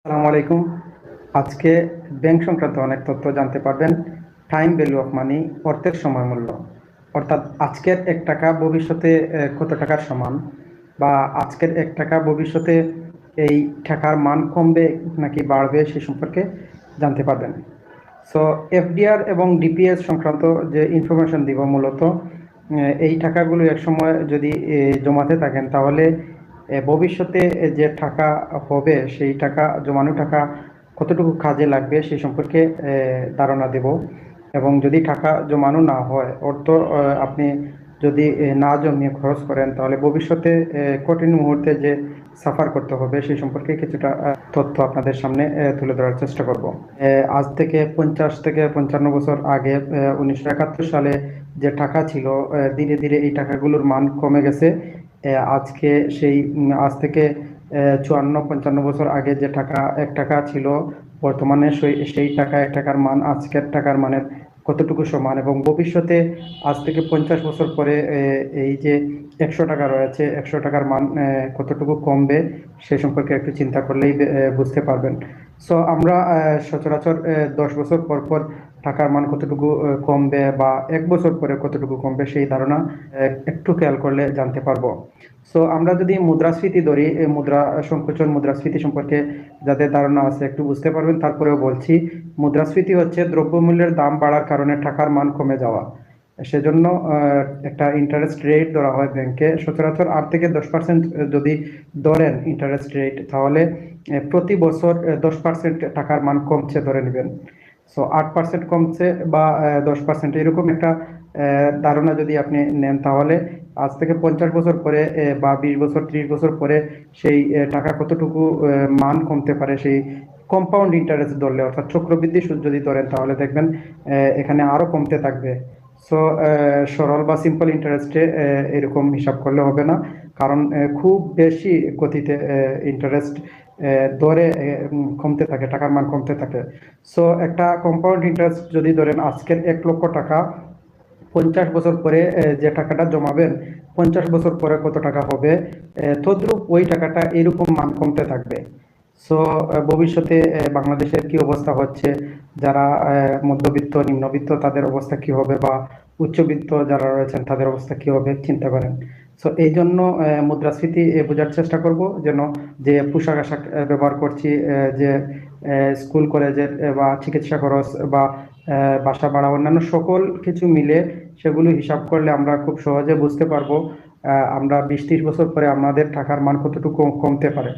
আসসালামু আলাইকুম। আজকে ব্যাংক সংক্রান্ত অনেক তথ্য জানতে পারবেন। টাইম ভ্যালু অফ মানি, অর্থের সময় মূল্য, অর্থাৎ আজকের এক টাকা ভবিষ্যতে কত টাকার সমান, বা আজকের এক টাকা ভবিষ্যতে এই টাকার মান কমবে নাকি বাড়বে সে সম্পর্কে জানতে পারবেন। সো এফডিআর এবং ডিপিএস সংক্রান্ত যে ইনফরমেশন দিব মূলত, এই টাকাগুলো একসময় যদি জমাতে থাকেন তাহলে ভবিষ্যতে যে টাকা হবে সেই টাকা, জমানো টাকা কতটুকু কাজে লাগবে সেই সম্পর্কে ধারণা দেব। এবং যদি টাকা জমানো না হয়, অর্থ আপনি যদি না জমিয়ে খরচ করেন তাহলে ভবিষ্যতে কঠিন মুহূর্তে যে সাফার করতে হবে সেই সম্পর্কে কিছুটা তথ্য আপনাদের সামনে তুলে ধরার চেষ্টা করব। আজ থেকে 50 থেকে 55 বছর আগে 1971 সালে যে টাকা ছিল, ধীরে ধীরে এই টাকাগুলোর মান কমে গেছে। আজকে সেই আজ থেকে 54-55 বছর আগে যে টাকা, এক টাকা ছিল, বর্তমানে সেই টাকা, এক টাকার মান আজকের টাকার মানের কতটুকু সমান, এবং ভবিষ্যতে আজ থেকে 50 বছর পরে এই যে 100 টাকা রয়েছে, 100 টাকার মান কতটুকু কমবে সে সম্পর্কে একটু চিন্তা করলেই বুঝতে পারবেন। সো আমরা সচরাচর 10 বছর পর পর টাকার মান কতটুকু কমবে, বা 1 বছর পরে কতটুকু কমবে সেই ধারণা একটু খেয়াল করলে জানতে পারবো। সো আমরা যদি মুদ্রাস্ফীতি ধরি, মুদ্রা সংকোচন, মুদ্রাস্ফীতি সম্পর্কে যাদের ধারণা আছে একটু বুঝতে পারবেন, তারপরেও বলছি। মুদ্রাস্ফীতি হচ্ছে দ্রব্যমূল্যের দাম বাড়ার কারণে টাকার মান কমে যাওয়া। সেজন্য একটা ইন্টারেস্ট রেট ধরা হয় ব্যাংকে, সচরাচর 8 থেকে 10% যদি ধরেন ইন্টারেস্ট রেট, তাহলে প্রতি বছর 10% টাকার মান কমছে ধরে নেবেন। সো 8% কমছে বা 10% এরকম একটা ধারণা যদি আপনি নেন, তাহলে আজ থেকে 50 বছর পরে বা 20 বছর, 30 বছর পরে সেই টাকা কতটুকু মান কমতে পারে, সেই কম্পাউন্ড ইন্টারেস্ট ধরলে, অর্থাৎ চক্রবৃদ্ধি সুদ যদি ধরেন, তাহলে দেখবেন এখানে আরো কমতে থাকবে। সো সরল বা সিম্পল ইন্টারেস্টে এরকম হিসাব করলে হবে না, কারণ খুব বেশি গতিতে ইন্টারেস্ট দরে কমতে থাকে, টাকার মান কমতে থাকে। সো একটা কম্পাউন্ড ইন্টারেস্ট যদি ধরেন আজকের 1 লক্ষ টাকা, 50 বছর পরে যে টাকাটা জমাবেন, 50 বছর পরে কত টাকা হবে, তদ্রূপ ওই টাকাটা এরকম মান কমতে থাকবে। সো ভবিষ্যতে বাংলাদেশের কি অবস্থা হচ্ছে, যারা মধ্যবিত্ত, নিম্নবিত্ত, তাদের অবস্থা কি হবে, বা উচ্চবিত্ত যারা রয়েছেন তাদের অবস্থা কি হবে চিন্তা করেন। সো এই জন্য মুদ্রাস্ফীতি বোঝার চেষ্টা করব, যেন যে পোশাক আশাক ব্যবহার করছি, যে স্কুল কলেজের বা চিকিৎসা খরচ বা বাসা ভাড়া, অন্যান্য সকল কিছু মিলে সেগুলো হিসাব করলে আমরা খুব সহজে বুঝতে পারবো আমরা 20-30 বছর পরে আমাদের টাকার মান কতটুকু কমতে পারে।